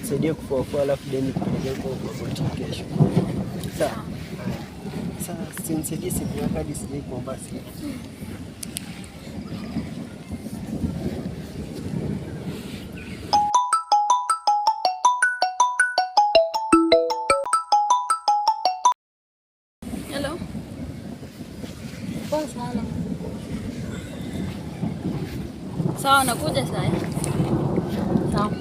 nisaidie kufua alafu deni kupeleka kwa boti kesho. Sawa. Sasa sinisaidie simu yako hadi sije kuomba simu. Hello. Poa sana. Sawa, nakuja sasa. Sawa.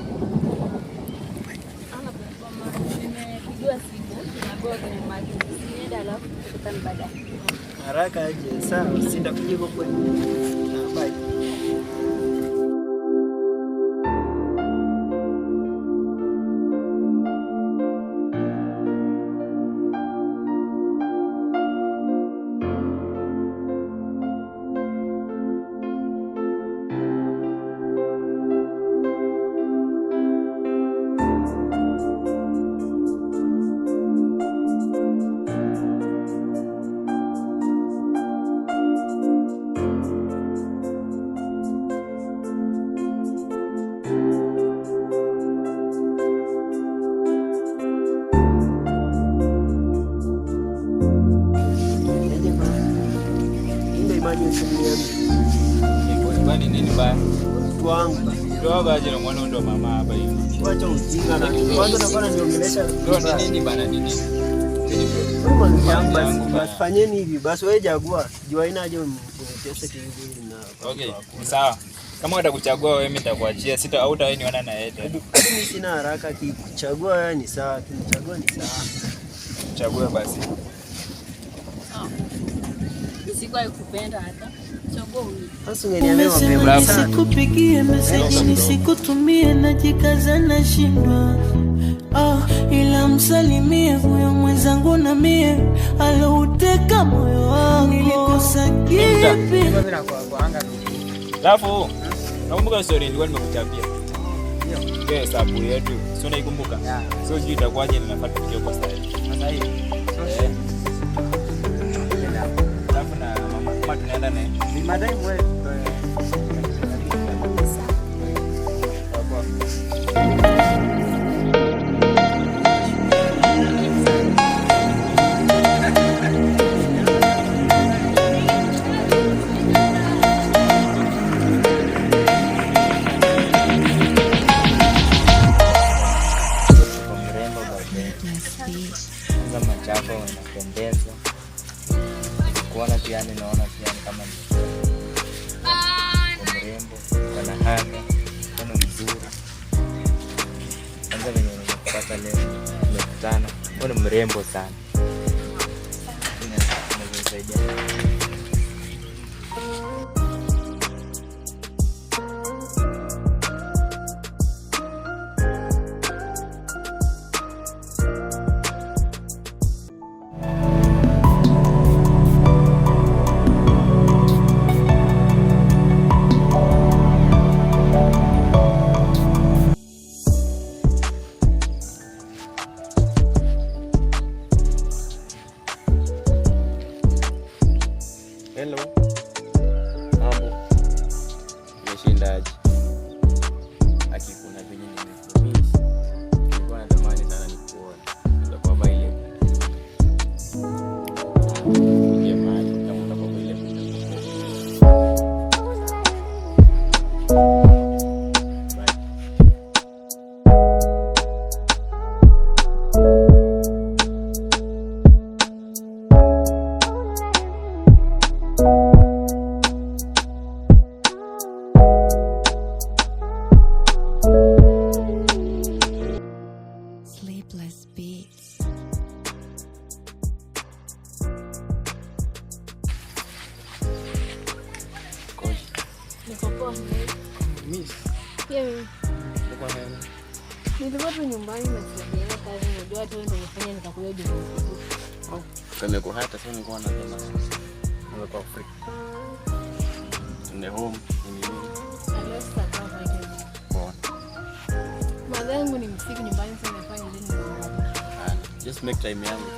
Nimepigiwa simu naambiwa kwenye market. Nienda alafu tukutane baadaye. Haraka aje. Sawa, sitakuja kwa kweli. Bye. Kwani nini baya? Tuanga. Toa aje na mwana ndo mama hapa hivi. Wacha ujinga na kwanza nakuwa niongelesha. Ndio nini bana nini? Basi fanyeni hivi. Basi wewe chagua. Jua ina aje mtese hivi na. Okay, sawa. Kama utakuchagua wewe mimi nitakuachia. Sita au utaniona na yeye. Mimi sina haraka kichagua wewe ni sawa. Kinichagua ni sawa. Chagua basi. Sikuwahi kupenda hata. Chagua huyu. Sasa ungeniambia mapema. Sikupigie message nisikutumie najikaza na shindwa. Ila msalimie huyo mwenzangu na mie alouteka moyo wangu. Nilikosa kipi? Alafu nakumbuka story nilikuwa nimekuchapia. Ndio. Hesabu yetu. Sio naikumbuka. So sijui itakuwaje ninafuata video kwa sasa. Sasa hivi. Alafu na mama tunaenda naye. Ni madai wewe. Chako unapendeza. Kuona pia naona pia kama mrembo, kana haga, kana mzuri. Kwanza venye nimepata leo, nimekutana. Wewe ni mrembo sana. Inasaidia. Hello. Mambo. Umeshindaje? Akikuna venye nimekumiss. Nilikuwa natamani sana nikuone. Ndio kwa vile. Jamani, kama utakuwa vile. Sleepless beats. Niko poa. Miss. Yeye. Kwa nini? Nilikuwa tu nyumbani na sijaenda kazi, ndio watu ndio wamefanya nikakuja Jumamosi. Kamekuhata sasa nilikuwa nasema nimekuwa free. Ndio home ni nini? Alesta kama hiyo. Madhangu ni msiki nyumbani sana nafanya nini? Just make time yangu.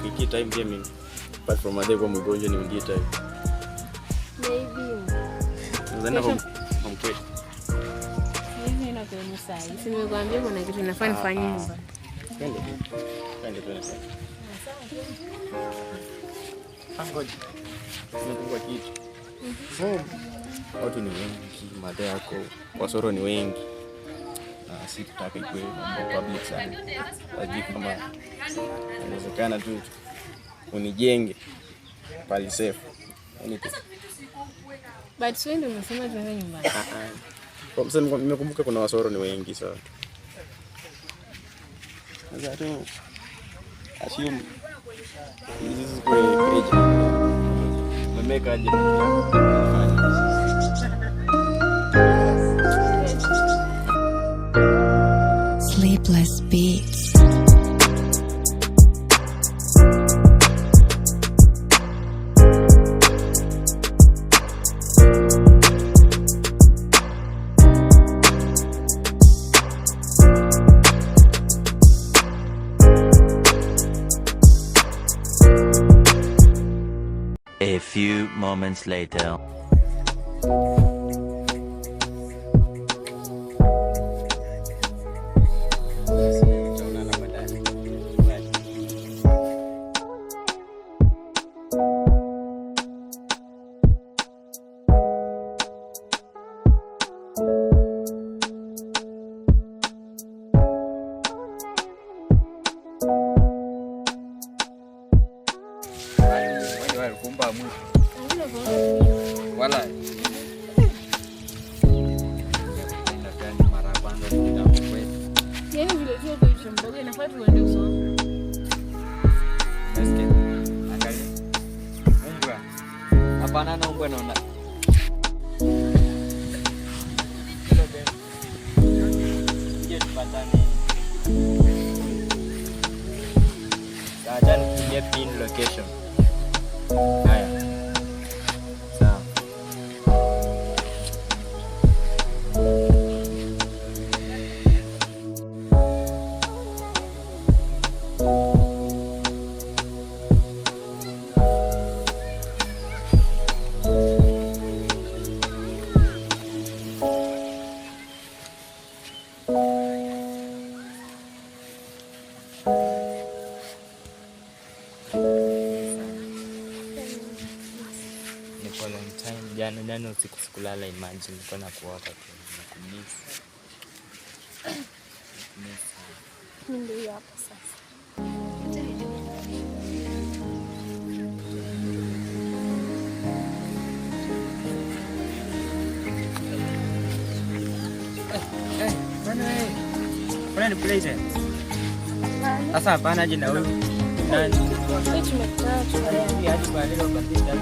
Kiki time gaming. Apart from other kwa mgonjwa ni undie time. Maybe. Unaenda home kwetu. Hivi na kwenye sasa. Si nimekuambia kuna kitu nafaa nifanye nyumba. Twende. Ngoja. Nimekuwa kitu. Watu ni wengi, madhe yako, wasoro ni wengi. Na sitaki ikuwe mambo public sana. Lazima kama inawezekana tu unijenge pali safe. But sio ndio unasema tuende nyumbani. Kwa msemo nimekumbuka kuna wasoro ni wengi sana. Sasa tu assume this is great. Mameka aje. Sleepless Beats. A few moments later. Wala Yaani vile tu kwa mdogo inafaa tuende usome. Angalia. Umbwa. Hapana na umbwa naona. Hello Ben. Je, tupatane. Acha nitumie pin location. Haya. Sawa. Niko long time jana usiku sikulala, imagine niko na kuota tu nakumiss. Ndio hapa sasa. Kuna ni place. Sasa hapana je na wewe. Nani? Hichi tumekutana tukaenda. Ya hadi baadaye ukapita.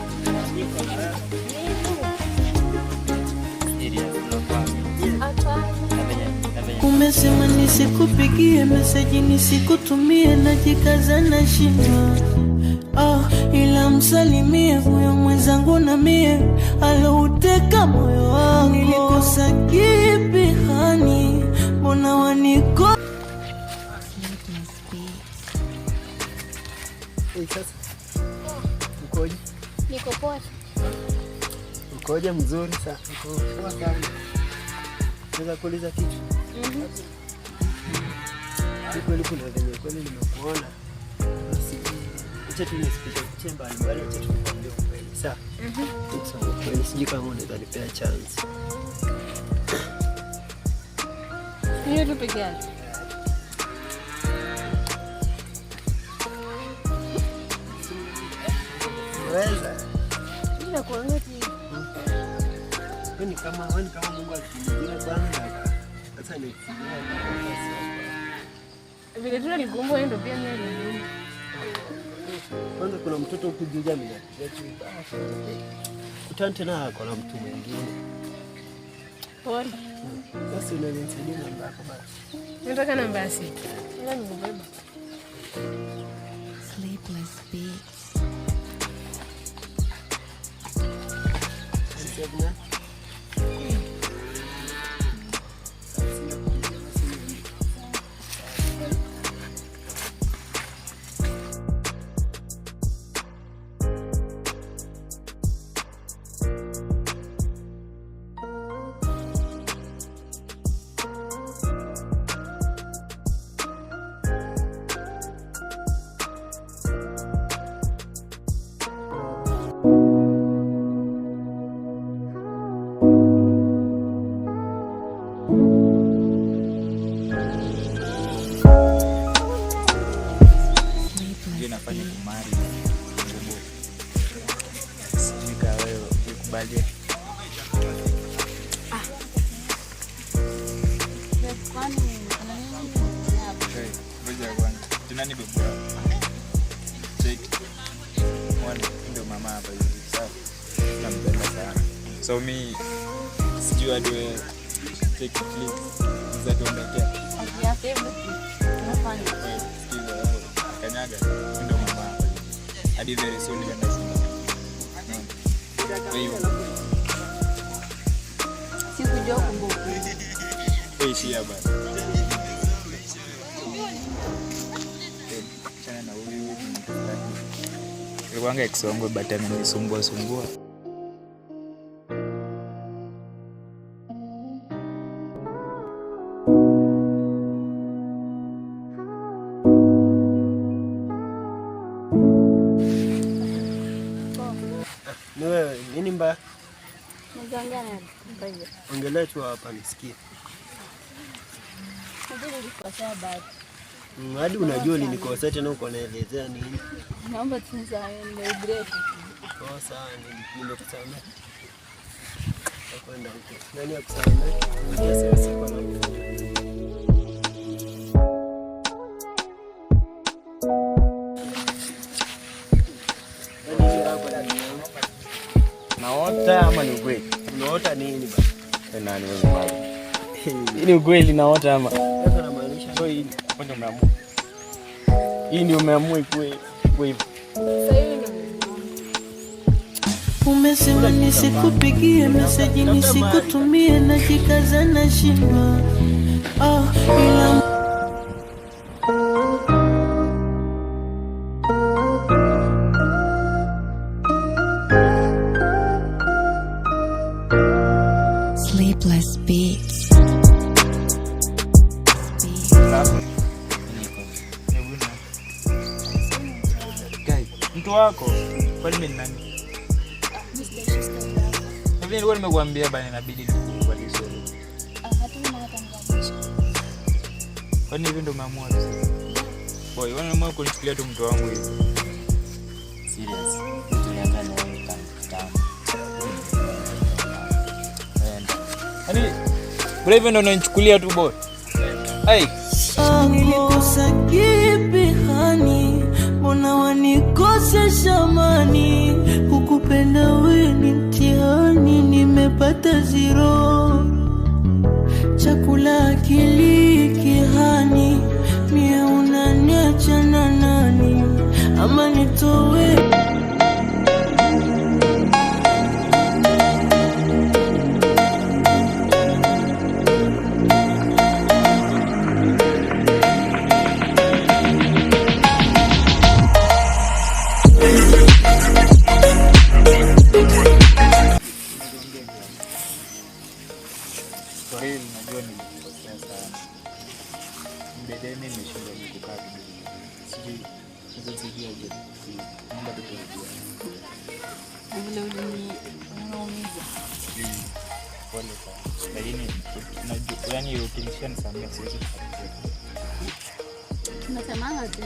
Umesema nisikupigie meseji nisikutumie, najikaza na shindwa. Ila msalimie huyo mwenzangu na mie alouteka moyo wangu. Nilikosa kipi hani, mbona waniko Sasa ukoje? Niko poa. Ukoje? Mzuri sana. Uko poa sana. Naweza kuuliza kitu? Kweli kuna venye kweli nimekuona. Acha tu nisipite chemba mbali, acha tu nikwambie kweli. Sawa? Sawa. Kweli sijui kama unaweza nipea chance. Niyo tu peke yake. Weza. Bila kuongea tu. Wewe kama Mungu akinijalia kwanza. Sasa ni Vile tu nilikumbuka ndio pia mimi nilikumbuka. kwanza kuna mtoto huku juja mimi kutana tena na mtu mwingine. Pole. Sasa unanisaidia namba yako basi. Nataka namba ya simu. Ila nikubeba. Sleepless Beats. nafanya kumari ngumu. Sijui kama wewe ukubali. Ngoja kwanza. Jina ni Bebu. Check. Mwana ndio mama hapa hivi. Sawa. Nampenda sana. So me sijui hadi wewe take clip za tuondokea. Ya favorite. Unafanya. Kanyaga ndio mama hapa hivi. Hadi very soon ndio ndasema. Wewe. Sikujua kumbuka. Wewe shia bana. Chana na huyu Rwanga Kisongo but amenisumbua sumbua. Ni wewe nini mbaya? Nizongea na mbaye. Ongelea tu hapa nisikie. Ndio nilikosea bado. Hadi unajua ulinikosea tena uko naelezea nini? Naomba tunzae ni break. Oh sawa, nimekusamehe. Nakwenda huko. Nani akusamehe? Yes, siku na Naota ama ni ukweli? unaota nini bana? Nani wewe mbali? Hii ni ukweli naota ama? Sasa namaanisha So hii ndio umeamua. Hii ndio umeamua ikue hivyo. Sasa hivi ndio Umesema nisikupigie meseji nisikutumie najikaza na shindwa. Ila Sleepless Beats. Mtu wako kwani mimi nani? Mimi nilikuwa nimekuambia bana inabidi nikubali solo. Kwani hivi ndo umeamua sasa? Boy, wewe unaamua kunichukulia tu mtu wangu hivi. Serious. Tulianza na wewe tangu. Yaani brave ndo unanichukulia tu boy. Hey. Nilikosa kipi hani? Mbona wanikose shamani? Kukupenda wewe ni mtihani, nimepata 0. Chakula akili kihani, mie unaniacha na nani? Ama nitowe Kwa hiyo najua nilikosea sana. Mbele nimeshinda kukaa vizuri. Sijui nizidi aje. Naomba tutoe. vile uliniumiza. Pole sana. Lakini najua yani ukinisha nisamea siwezi kukurudia. Tunasemanga tu.